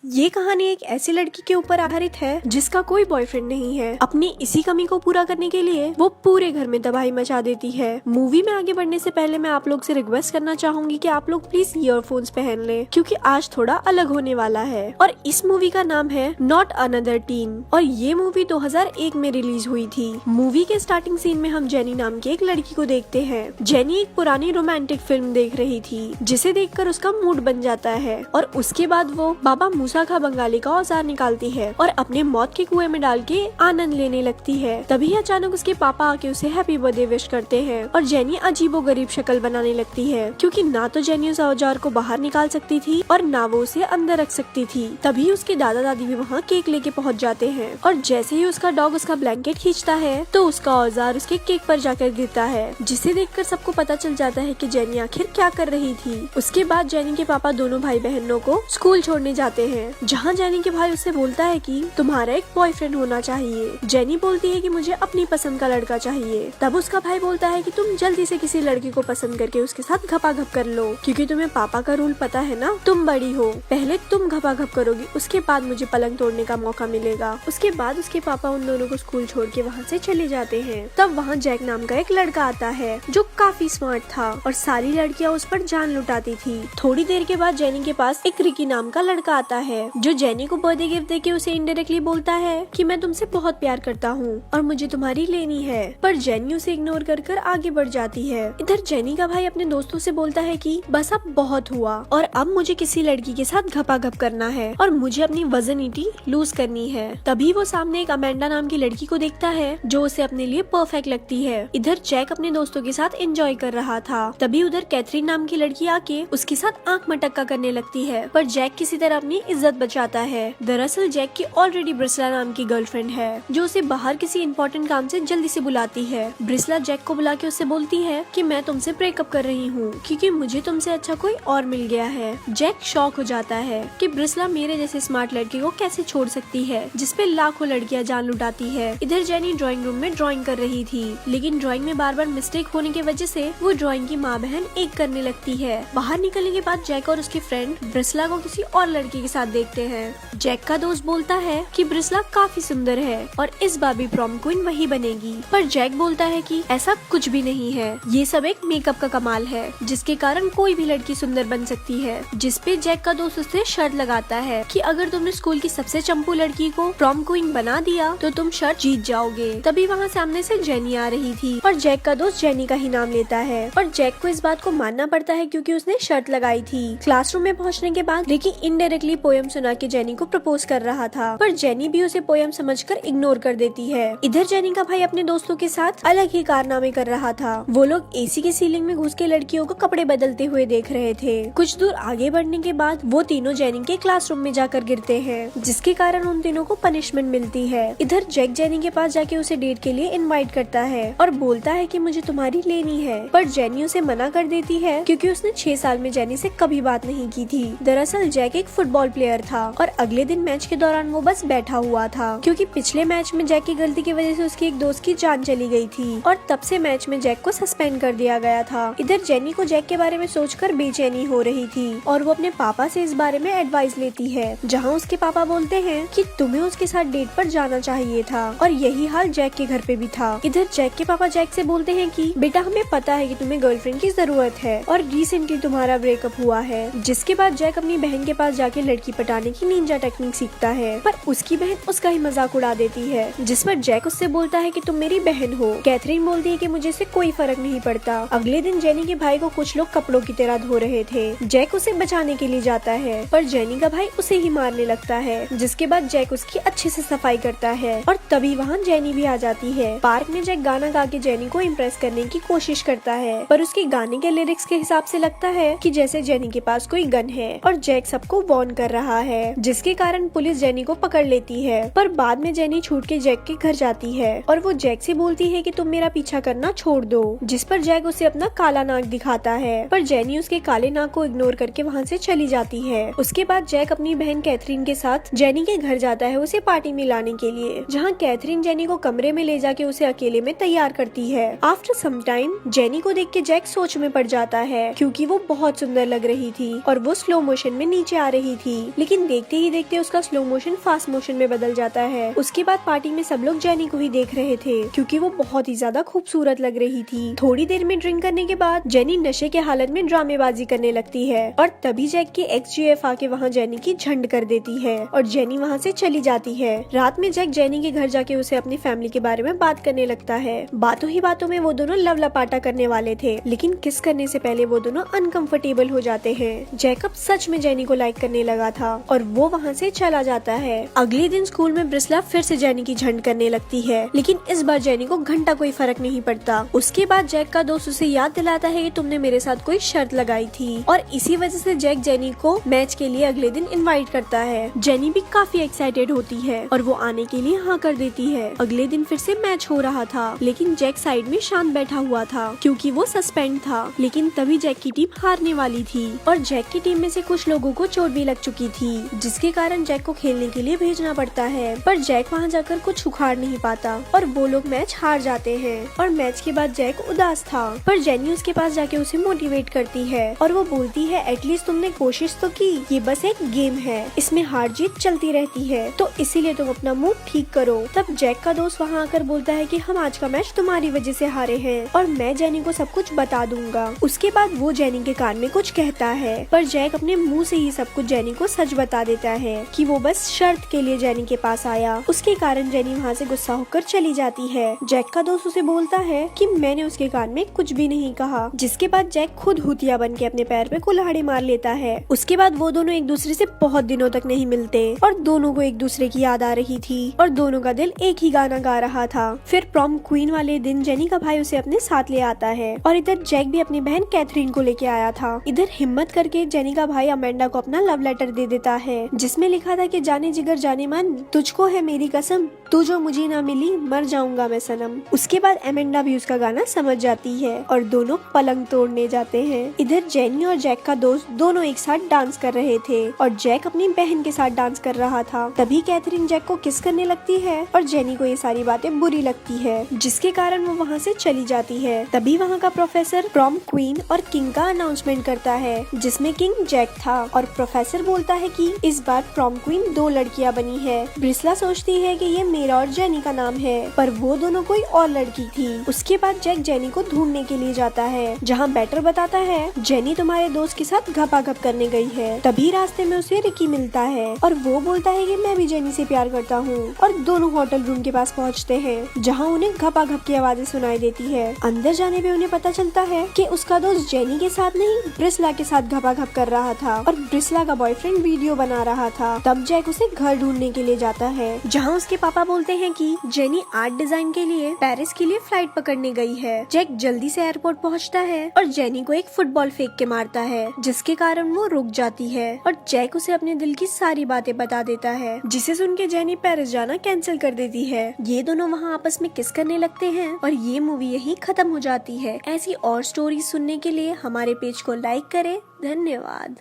ये कहानी एक ऐसी लड़की के ऊपर आधारित है जिसका कोई बॉयफ्रेंड नहीं है। अपनी इसी कमी को पूरा करने के लिए वो पूरे घर में तबाही मचा देती है। मूवी में आगे बढ़ने से पहले मैं आप लोग से रिक्वेस्ट करना चाहूंगी कि आप लोग प्लीज ईयरफोन्स पहन लें, क्योंकि आज थोड़ा अलग होने वाला है। और इस मूवी का नाम है नॉट अनदर टीन और ये मूवी 2001 में रिलीज हुई थी। मूवी के स्टार्टिंग सीन में हम जेनी नाम की एक लड़की को देखते हैं। जेनी एक पुरानी रोमांटिक फिल्म देख रही थी जिसे देखकर उसका मूड बन जाता है और उसके बाद वो बाबा मूसा खा बंगाली का औजार निकालती है और अपने मौत के कुएं में डाल के आनंद लेने लगती है। तभी अचानक उसके पापा आके उसे हैप्पी बर्थडे विश करते हैं और जेनी अजीबोगरीब शक्ल बनाने लगती है, क्योंकि ना तो जेनी उस औजार को बाहर निकाल सकती थी और ना वो उसे अंदर रख सकती थी। तभी उसके दादा दादी भी वहाँ केक लेके पहुँच जाते हैं और जैसे ही उसका डॉग उसका ब्लैंकेट खींचता है तो उसका औजार उसके केक पर जाकर गिरता है, जिसे देखकर सबको पता चल जाता है कि जेनी आखिर क्या कर रही थी। उसके बाद जेनी के पापा दोनों भाई बहनों को स्कूल छोड़ने जाते हैं, जहाँ जेनी के भाई उससे बोलता है कि तुम्हारा एक बॉयफ्रेंड होना चाहिए। जेनी बोलती है कि मुझे अपनी पसंद का लड़का चाहिए। तब उसका भाई बोलता है कि तुम जल्दी से किसी लड़की को पसंद करके उसके साथ घपाघप कर लो, क्योंकि तुम्हें पापा का रूल पता है ना, तुम बड़ी हो, पहले तुम घपाघप करोगी, उसके बाद मुझे पलंग तोड़ने का मौका मिलेगा। उसके बाद उसके पापा उन दोनों को स्कूल छोड़ के वहाँ से चले जाते हैं। तब वहाँ जैक नाम का एक लड़का आता है जो काफी स्मार्ट था और सारी लड़कियाँ उस पर जान लुटाती थी। थोड़ी देर के बाद जेनी के पास एक रिकी नाम का लड़का आता है जो जेनी को बर्थडे गिफ्ट देके उसे इनडायरेक्टली बोलता है कि मैं तुमसे बहुत प्यार करता हूँ और मुझे तुम्हारी लेनी है, पर जेनी उसे इग्नोर कर आगे बढ़ जाती है। इधर जेनी का भाई अपने दोस्तों से बोलता है कि बस अब बहुत हुआ और अब मुझे किसी लड़की के साथ घपाघप करना है और मुझे अपनी वजनिटी लूज करनी है। तभी वो सामने एक अमेंडा नाम की लड़की को देखता है जो उसे अपने लिए परफेक्ट लगती है। इधर जैक अपने दोस्तों के साथ एंजॉय कर रहा था। तभी उधर कैथरीन नाम की लड़की आके उसके साथ आंख मटक्का करने लगती है, पर जैक किसी तरह अपनी इज्जत बचाता है। दरअसल जैक की ऑलरेडी ब्रिस्ला नाम की गर्लफ्रेंड है जो उसे बाहर किसी इंपॉर्टेंट काम से जल्दी से बुलाती है। ब्रिस्ला जैक को बुला के उससे बोलती है कि मैं तुमसे ब्रेकअप कर रही हूँ क्योंकि मुझे तुमसे अच्छा कोई और मिल गया है। जैक शॉक हो जाता है कि ब्रिस्ला मेरे जैसे स्मार्ट लड़के को कैसे छोड़ सकती है जिसपे लाखों लड़कियां जान लुटाती है। इधर जेनी ड्राइंग रूम में ड्राइंग कर रही थी, लेकिन ड्राइंग में बार बार मिस्टेक होने की वजह से वो ड्राइंग की माँ बहन एक करने लगती है। बाहर निकलने के बाद जैक और उसके फ्रेंड ब्रिस्ला को किसी और लड़की के साथ देखते हैं। जैक का दोस्त बोलता है कि ब्रिस्ला काफी सुंदर है और इस बार भी प्रॉम क्वीन वही बनेगी, पर जैक बोलता है कि ऐसा कुछ भी नहीं है, ये सब एक मेकअप का कमाल है जिसके कारण कोई भी लड़की सुंदर बन सकती है। जिसपे जैक का दोस्त उससे शर्त लगाता है कि अगर तुमने स्कूल की सबसे चंपू लड़की को प्रॉम क्वीन बना दिया तो तुम शर्त जीत जाओगे। तभी वहाँ सामने से जेनी आ रही थी और जैक का दोस्त जेनी का ही नाम लेता है और जैक को इस बात को मानना पड़ता है क्योंकि उसने शर्त लगाई थी। क्लासरूम में पहुँचने के बाद रिकी इनडायरेक्टली पोएम सुना के जेनी को प्रपोज कर रहा था, पर जेनी भी उसे पोएम समझकर इग्नोर कर देती है। इधर जेनी का भाई अपने दोस्तों के साथ अलग ही कारनामे कर रहा था। वो लोग एसी की सीलिंग में घुस के लड़कियों को कपड़े बदलते हुए देख रहे थे। कुछ दूर आगे बढ़ने के बाद वो तीनों जेनी के क्लासरूम में जाकर गिरते हैं, जिसके कारण उन तीनों को पनिशमेंट मिलती है। इधर जैक जेनी के पास जाके उसे डेट के लिए इनवाइट करता है और बोलता है कि मुझे तुम्हारी लेनी है, पर जेनी उसे मना कर देती है क्योंकि उसने 6 साल में जेनी से कभी बात नहीं की थी। दरअसल जैक एक फुटबॉल प्लेयर था और अगले दिन मैच के दौरान वो बस बैठा हुआ था, क्योंकि पिछले मैच में जैक की गलती की वजह से उसके एक दोस्त की जान चली गई थी और तब से मैच में जैक को सस्पेंड कर दिया गया था। इधर जेनी को जैक के बारे में सोचकर बेचैनी हो रही थी और वो अपने पापा से इस बारे में एडवाइस लेती है, जहाँ उसके पापा बोलते हैं कि तुम्हें उसके साथ डेट पर जाना चाहिए था और यही हाल जैक के घर पे भी था। इधर जैक के पापा जैक से बोलते हैं कि बेटा हमें पता है कि तुम्हें गर्लफ्रेंड की जरूरत है और रिसेंटली तुम्हारा ब्रेकअप हुआ है। जिसके बाद जैक अपनी बहन के पास जाके लड़की पटाने की निंजा टेक्निक सीखता है, पर उसकी बहन उसका ही मजाक उड़ा देती है, जिस पर जैक उससे बोलता है कि तुम मेरी बहन हो। कैथरीन बोलती है कि मुझे इससे कोई फर्क नहीं पड़ता। अगले दिन जेनी के भाई को कुछ लोग कपड़ों की तरह धो रहे थे। जैक उसे बचाने के लिए जाता है, पर जेनी का भाई उसे ही मारने लगता है, जिसके बाद जैक उसकी अच्छे से सफाई करता है और तभी वहाँ जेनी भी आ जाती है। पार्क में जैक गाना गा के जेनी को इम्प्रेस करने की कोशिश करता है, पर उसके गाने के लिरिक्स के हिसाब से लगता है कि जैसे जेनी के पास कोई गन है और जैक सबको वार्न कर रहा है, जिसके कारण पुलिस जेनी को पकड़ लेती है। पर बाद में जेनी छूट के जैक के घर जाती है और वो जैक से बोलती है कि तुम मेरा पीछा करना छोड़ दो, जिस पर जैक उसे अपना काला नाक दिखाता है, पर जेनी उसके काले नाक को इग्नोर करके वहाँ से चली जाती है। उसके बाद जैक अपनी बहन कैथरीन के साथ जेनी के घर जाता है उसे पार्टी में लाने के लिए, जहाँ कैथरीन जेनी को कमरे में ले जाके उसे अकेले में तैयार करती है। आफ्टर सम टाइम जेनी को देख के जैक सोच में पड़ जाता है क्योंकि वो बहुत सुंदर लग रही थी और वो स्लो मोशन में नीचे आ रही थी। लेकिन देखते ही देखते उसका स्लो मोशन फास्ट मोशन में बदल जाता है। उसके बाद पार्टी में सब लोग जेनी को ही देख रहे थे क्योंकि वो बहुत ही ज्यादा खूबसूरत लग रही थी। थोड़ी देर में ड्रिंक करने के बाद जेनी नशे के हालत में ड्रामेबाजी करने लगती है और तभी जैक की XGF आके वहाँ जेनी की झंड कर देती है और जेनी वहाँ से चली जाती है। रात में जैक जेनी के घर जाके उसे अपनी फैमिली के बारे में बात करने लगता है। बातों ही बातों में वो दोनों लव लपाटा करने वाले थे, लेकिन किस करने से पहले वो दोनों अनकंफर्टेबल हो जाते हैं। जैकब सच में जेनी को लाइक करने लगा था और वो वहाँ से चला जाता है। अगले दिन स्कूल में ब्रिस्ला फिर से जेनी की झंड करने लगती है, लेकिन इस बार जेनी को घंटा कोई फर्क नहीं पड़ता। उसके बाद जैक का दोस्त उसे याद दिलाता है कि तुमने मेरे साथ कोई शर्त लगाई थी और इसी वजह से जैक जेनी को मैच के लिए अगले दिन इनवाइट करता है। जेनी भी काफी एक्साइटेड होती है और वो आने के लिए हाँ कर देती है। अगले दिन फिर से मैच हो रहा था, लेकिन जैक साइड में शांत बैठा हुआ था क्योंकि वो सस्पेंड था। लेकिन तभी जैक की टीम हारने वाली थी और जैक की टीम में से कुछ लोगों को चोट भी लग चुकी थी, जिसके कारण जैक को खेलने के लिए भेजना पड़ता है। पर जैक वहाँ जाकर कुछ उखाड़ नहीं पाता और वो लोग मैच हार जाते हैं। और मैच के बाद जैक उदास था, पर जेनी उसके पास जाके उसे मोटिवेट करती है और वो बोलती है एटलीस्ट तुमने कोशिश तो की, ये बस एक गेम है, इसमें हार जीत चलती रहती है, तो इसीलिए तुम अपना मूड ठीक करो। तब जैक का दोस्त वहाँ आकर बोलता है कि हम आज का मैच तुम्हारी वजह से हारे हैं और मैं जेनी को सब कुछ बता दूंगा। उसके बाद वो जेनी के कान में कुछ कहता है, पर जैक अपने मुंह से ही सब कुछ जेनी को सच बता देता है कि वो बस शर्त के लिए जेनी के पास आया। उसके कारण जेनी वहाँ से गुस्सा होकर चली जाती है। जैक का दोस्त उसे बोलता है कि मैंने उसके कान में कुछ भी नहीं कहा, जिसके बाद जैक खुद हुतिया बन के अपने पैर पे कुल्हाड़ी मार लेता है। उसके बाद वो दोनों एक दूसरे से बहुत दिनों तक नहीं मिलते और दोनों को एक दूसरे की याद आ रही थी और दोनों का दिल एक ही गाना गा रहा था। फिर प्रॉम क्वीन वाले दिन जेनी का भाई उसे अपने साथ ले आता है और इधर जैक भी अपनी बहन कैथरीन को लेके आया था। इधर हिम्मत करके जेनी का भाई अमेंडा को अपना लव लेटर दे देता है, जिसमें लिखा था कि जाने जिगर जाने मन, तुझको है मेरी कसम, तू जो मुझे ना मिली मर जाऊंगा मैं सनम। उसके बाद अमेंडा भी उसका गाना समझ जाती है और दोनों पलंग तोड़ने जाते हैं। इधर जेनी और जैक का दोस्त दोनों एक साथ डांस कर रहे थे और जैक अपनी बहन के साथ डांस कर रहा था। तभी कैथरीन जैक को किस करने लगती है और जेनी को ये सारी बातें बुरी लगती है, जिसके कारण वो वहाँ से चली जाती है। तभी वहाँ का प्रोफेसर प्रॉम क्वीन और किंग का अनाउंसमेंट करता है, जिसमें किंग जैक था और प्रोफेसर बोलता है कि इस बार प्रॉम क्वीन 2 लड़कियां बनी है। ब्रिस्ला सोचती है कि ये मेरा और जेनी का नाम है, पर वो दोनों कोई और लड़की थी। उसके बाद जैक जेनी को ढूंढने के लिए जाता है, जहाँ बैटर बताता है जेनी तुम्हारे दोस्त के साथ घपाघप करने गई है। तभी रास्ते में उसे रिकी मिलता है और वो बोलता है कि मैं भी जेनी से प्यार करता हूँ और दोनों होटल रूम के पास पहुँचते हैं, जहाँ उन्हें घपाघप की आवाजें सुनाई देती है। अंदर जाने पे उन्हें पता चलता है कि उसका दोस्त जेनी के साथ नहीं ब्रिस्ला के साथ घपाघप कर रहा था और ब्रिस्ला का बॉयफ्रेंड वीडियो बना रहा था। तब जैक उसे घर ढूंढने के लिए जाता है, जहाँ उसके पापा बोलते हैं कि जेनी आर्ट डिजाइन के लिए पेरिस के लिए फ्लाइट पकड़ने गई है। जैक जल्दी से एयरपोर्ट पहुँचता है और जेनी को एक फुटबॉल फेंक के मारता है, जिसके कारण वो रुक जाती है और जैक उसे अपने दिल की सारी बातें बता देता है, जिसे सुन के जेनी पेरिस जाना कैंसिल कर देती है। ये दोनों वहाँ आपस में किस करने लगते हैं और ये मूवी यही खत्म हो जाती है। ऐसी और स्टोरी सुनने के लिए हमारे पेज को लाइक करें। धन्यवाद।